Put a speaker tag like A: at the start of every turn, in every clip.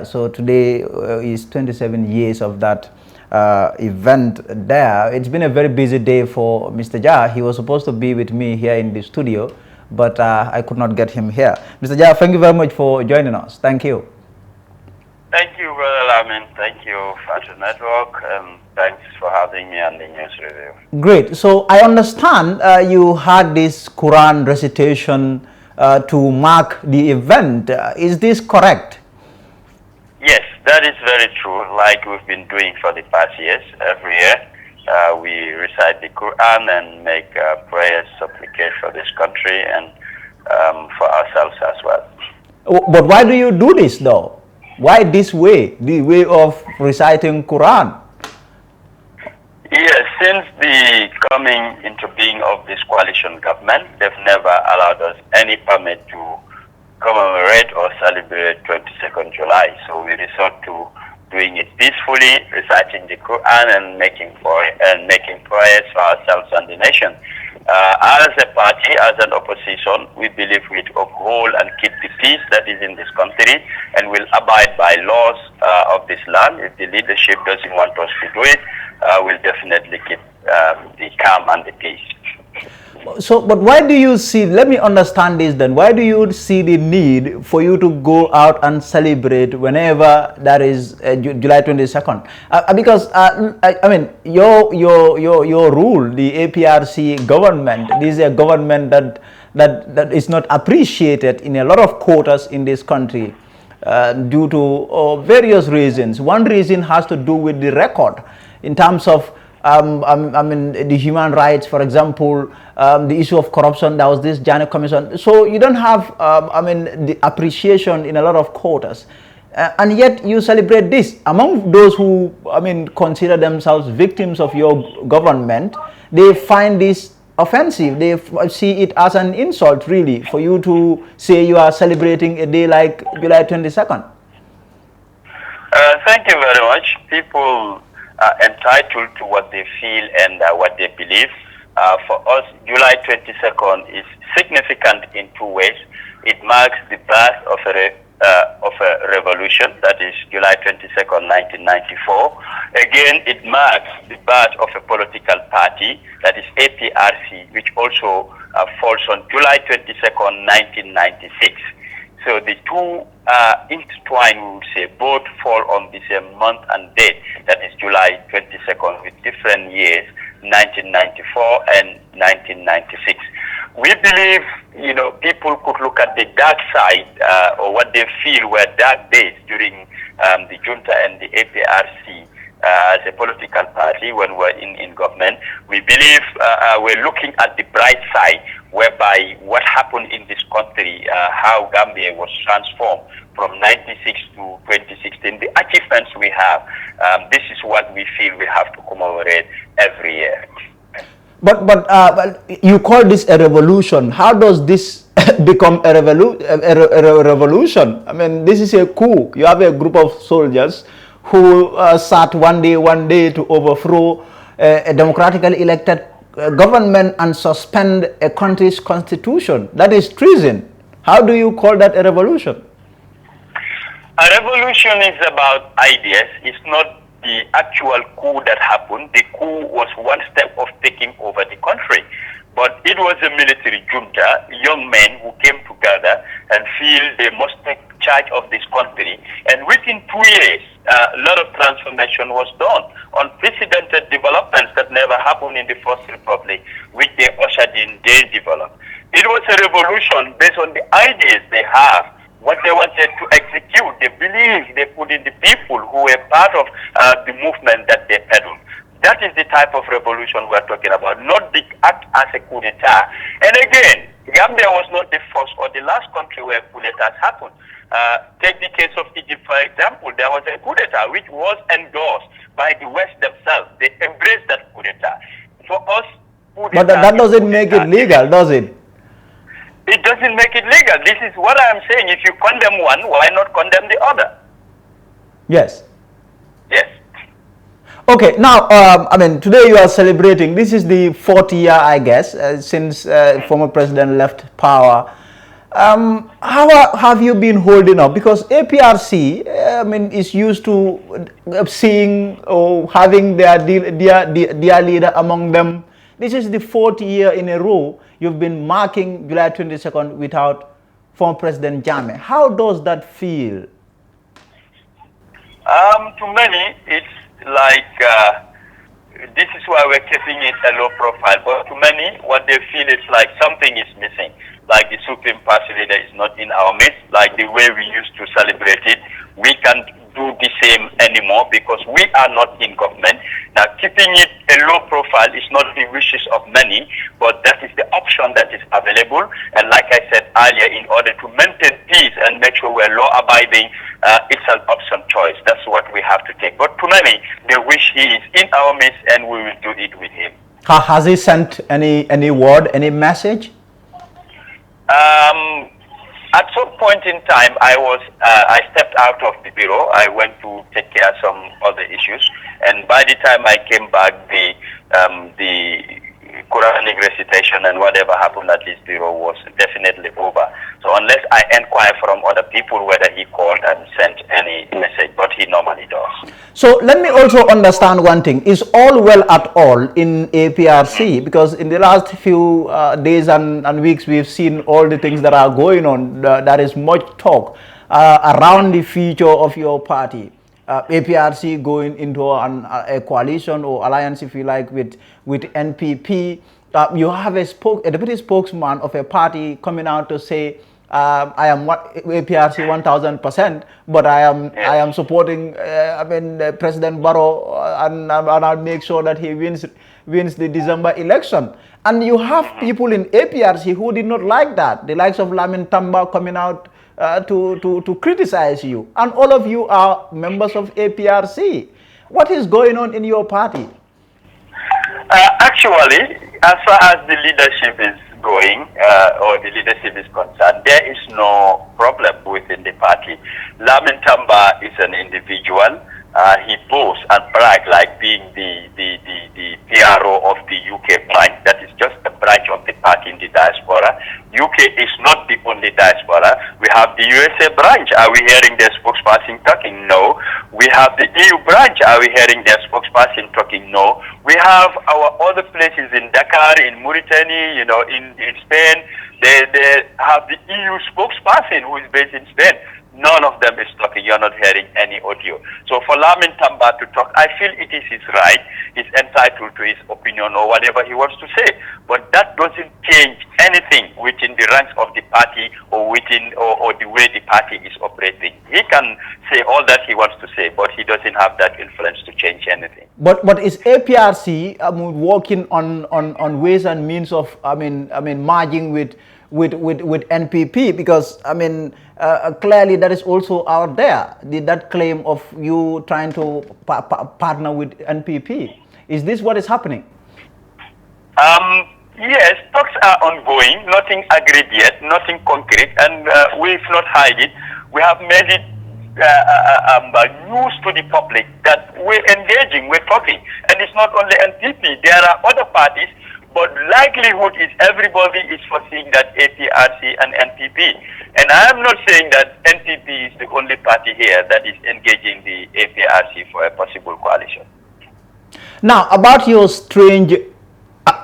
A: So today is 27 years of that event there. It's been a very busy day for Mr. Jah. He was supposed to be with me here in the studio, but I could not get him here. Mr. Jah, thank you very much for joining us. Thank you.
B: Thank you, Brother Lamin. Thank you, Fashion Network. Thanks for having me on the news review.
A: Great. So I understand you had this Quran recitation to mark the event. Is this correct?
B: Yes, that is very true. Like we've been doing for the past years, every year we recite the Quran and make prayers, supplication for this country and for ourselves as well.
A: But why do you do this though? Why this way, the way of reciting Quran?
B: Yes, since the coming into being of this coalition government, they've never allowed us any permit to commemorate or celebrate 22nd July. So we resort to doing it peacefully, reciting the Quran and making prayers for ourselves and the nation. As a party, as an opposition, we believe we uphold and keep the peace that is in this country and will abide by laws of this land. If the leadership doesn't want us to do it, we'll definitely keep the calm and the peace.
A: So, but why do you see, let me understand this then, why do you see the need for you to go out and celebrate whenever that is July 22nd? Because, I mean, your rule, the APRC government, this is a government that is not appreciated in a lot of quarters in this country due to various reasons. One reason has to do with the record in terms of I mean, the human rights, for example, the issue of corruption. There was this Janet Commission. So you don't have, I mean, the appreciation in a lot of quarters. And yet you celebrate this. Among those who, I mean, consider themselves victims of your government, they find this offensive. They see it as an insult, really, for you to say you are celebrating a day like July 22nd.
B: Thank you very much. People entitled to what they feel and what they believe. For us, July 22nd is significant in two ways. It marks the birth of a revolution, that is July 22nd, 1994. Again, it marks the birth of a political party, that is APRC, which also falls on July 22nd, 1996. So the two intertwined, we would say, both fall on the same month and date, that is July 22nd, with different years, 1994 and 1996. We believe, you know, people could look at the dark side or what they feel were dark days during the junta and the APRC as a political party when we're in government. We believe we're looking at the bright side, whereby what happened in this country, how Gambia was transformed from 96 to 2016, the achievements we have, this is what we feel we have to commemorate every year.
A: But you call this a revolution. How does this become a revolution? I mean, this is a coup. You have a group of soldiers who sat one day to overthrow a democratically elected government and suspend a country's constitution. That is treason. How do you call that a revolution?
B: A revolution is about ideas. It's not the actual coup that happened. The coup was one step of taking over the country. But it was a military junta, young men who came together and feel they must take charge of this country. And within 2 years, a lot of transformation was done. Unprecedented developments that never happened in the First Republic, which they ushered in, they developed. It was a revolution based on the ideas they have, what they wanted to execute. They believe they put in the people who were part of the movement that they peddled. That is the type of revolution we're talking about, not the act as a coup d'etat. And again, Gambia was not the first or the last country where coup d'etats happened. Take the case of Egypt, for example. There was a coup d'etat which was endorsed by the West themselves. They embraced that coup d'etat. For us,
A: but that doesn't make it legal, does it?
B: It doesn't make it legal. This is what I'm saying. If you condemn one, why not condemn the other?
A: Yes.
B: Yes.
A: Okay, now, I mean, today you are celebrating, this is the 4th year, I guess, since former president left power. Have you been holding up? Because APRC, I mean, is used to seeing or having their leader among them. This is the fourth year in a row you've been marking July 22nd without former President Jammeh. How does that feel?
B: To many, it's like this is why we're keeping it a low profile. But to many, what they feel is like something is missing. Like the Supreme Party leader is not in our midst. Like the way we used to celebrate it, we can't do the same anymore because we are not in government. Now, keeping it a low profile is not the wishes of many, but that is the option that is available. And like I said earlier, in order to maintain peace and make sure we're law-abiding, it's an option choice. That's what we have to take. But to many, they wish he is in our midst, and we will do it with him.
A: Has he sent any word, any message?
B: At some point in time, I stepped out of the bureau. I went to take care of some other issues, and by the time I came back, the Quranic recitation and whatever happened at this bureau was definitely over. So unless I inquire from other people whether he called and sent any message, but he normally does.
A: So let me also understand one thing. Is all well at all in APRC? Because in the last few days and weeks, we've seen all the things that are going on. There is much talk around the future of your party. APRC going into a coalition or alliance, if you like, with NPP. You have a deputy spokesman of a party coming out to say, I am APRC 1000%, but I am supporting President Barrow, and I'll make sure that he wins the December election. And you have people in APRC who did not like that. The likes of Lamin Tamba coming out to criticize you, and all of you are members of APRC. What is going on in your party?
B: Actually, as far as the leadership is going, or the leadership is concerned, there is no problem within the party. Lamin Tamba is an individual. He boasts and brags like being the PRO of the UK branch. That is just a branch of the party in the diaspora. UK is not the only diaspora. We have the USA branch. Are we hearing their spokesperson talking? No. We have the EU branch. Are we hearing their spokesperson talking? No. We have our other places in Dakar, in Mauritania, in Spain. They have the EU spokesperson who is based in Spain. None of them is talking. You're not hearing any audio. So for Lamin Tamba to talk, I feel it is his right. He's entitled to his opinion or whatever he wants to say. But that doesn't change anything within the ranks of the party or within or the way the party is operating. He can say all that he wants to say, but he doesn't have that influence to change anything.
A: But is APRC working on ways and means of merging with NPP? Because clearly that is also out there, that claim of you trying to partner with NPP. Is this what is happening?
B: Yes, talks are ongoing, nothing agreed yet, nothing concrete, and we've not hide it. We have made it news to the public that we're engaging, we're talking, and it's not only NPP, there are other parties. But likelihood is everybody is foreseeing that APRC and NPP. And I am not saying that NPP is the only party here that is engaging the APRC for a possible coalition.
A: Now, about your strange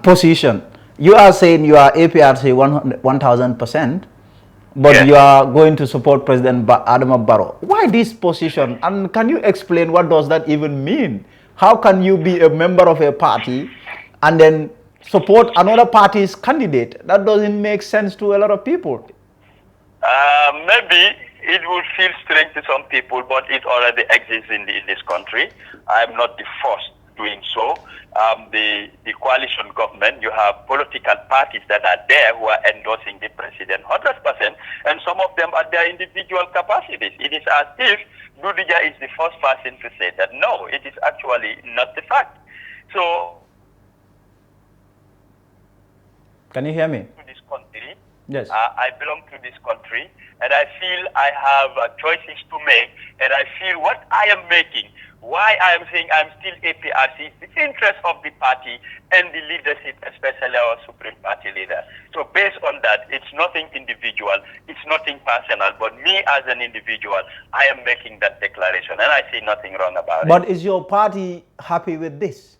A: position, you are saying you are APRC 1000%, but yes, you are going to support President Adama Barrow. Why this position? And can you explain what does that even mean? How can you be a member of a party and then support another party's candidate? That doesn't make sense to a lot of people.
B: Maybe it will feel strange to some people, but it already exists in this country. I'm not the first doing so. The coalition government, you have political parties that are there who are endorsing the president 100%, and some of them are their individual capacities. It is as if Dodou is the first person to say that. No, it is actually not the fact. So,
A: can you hear me?
B: To this country,
A: yes.
B: I belong to this country, and I feel I have choices to make, and I feel what I am making Why I am saying I'm still APRC, the interest of the party and the leadership, especially our Supreme Party leader. So based on that, it's nothing individual, it's nothing personal, but me as an individual, I am making that declaration, and I see nothing wrong about it.
A: But is your party happy with this?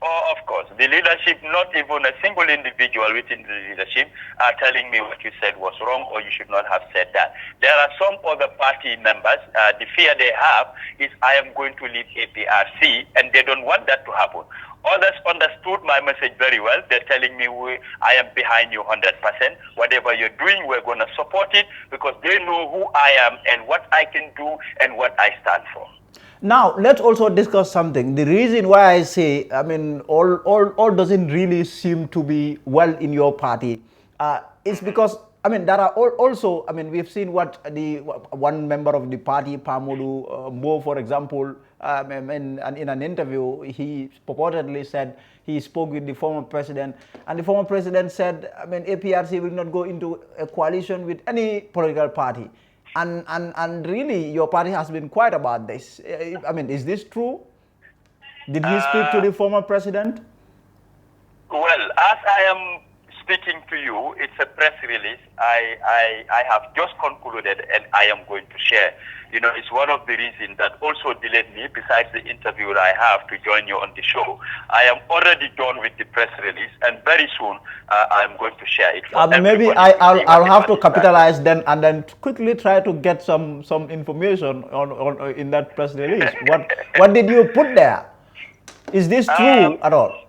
B: Oh, of course. The leadership, not even a single individual within the leadership, are telling me what you said was wrong or you should not have said that. There are some other party members, the fear they have is I am going to leave APRC, and they don't want that to happen. Others understood my message very well. They're telling me I am behind you 100%. Whatever you're doing, we're going to support it because they know who I am and what I can do and what I stand for.
A: Now, let's also discuss something. The reason why I say, I mean, all doesn't really seem to be well in your party is because, I mean, there are also, I mean, we've seen what the one member of the party, Pamodu Mo, for example, in an interview, he purportedly said he spoke with the former president, and the former president said, I mean, APRC will not go into a coalition with any political party. And really, your party has been quiet about this. I mean, is this true? Did he speak to the former president?
B: Well, as I am speaking to you, it's a press release. I have just concluded and I am going to share. You know, it's one of the reasons that also delayed me, besides the interview that I have to join you on the show. I am already done with the press release, and very soon I am going to share it.
A: Maybe I'll have to capitalize then and then quickly try to get some information on in that press release. What did you put there? Is this true at all?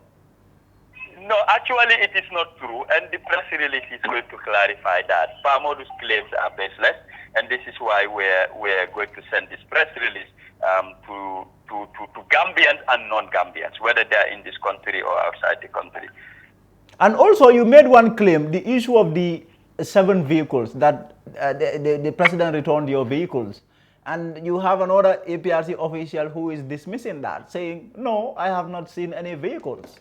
B: No, actually it is not true, and the press release is going to clarify that. Pamodu's claims are baseless, and this is why we're going to send this press release to Gambians and non-Gambians, whether they're in this country or outside the country.
A: And also, you made one claim, the issue of the 7 vehicles, that the president returned your vehicles. And you have another APRC official who is dismissing that, saying, no, I have not seen any vehicles.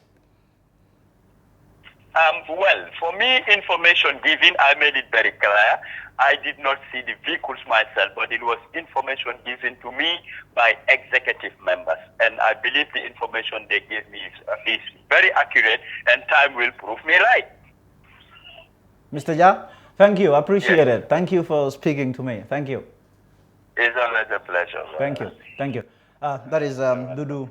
B: Well, for me, information given, I made it very clear. I did not see the vehicles myself, but it was information given to me by executive members. And I believe the information they gave me is very accurate, and time will prove me right.
A: Mr. Ja, thank you. I appreciate it. Thank you for speaking to me. Thank you.
B: It's always a pleasure.
A: Thank you. Thank you. That is Dodou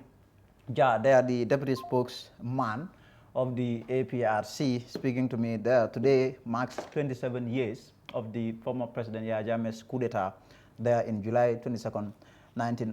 A: Ja. They are the deputy spokesman of the APRC speaking to me there. Today marks 27 years of the former President Yahya Jammeh's coup d'etat there in July 22nd,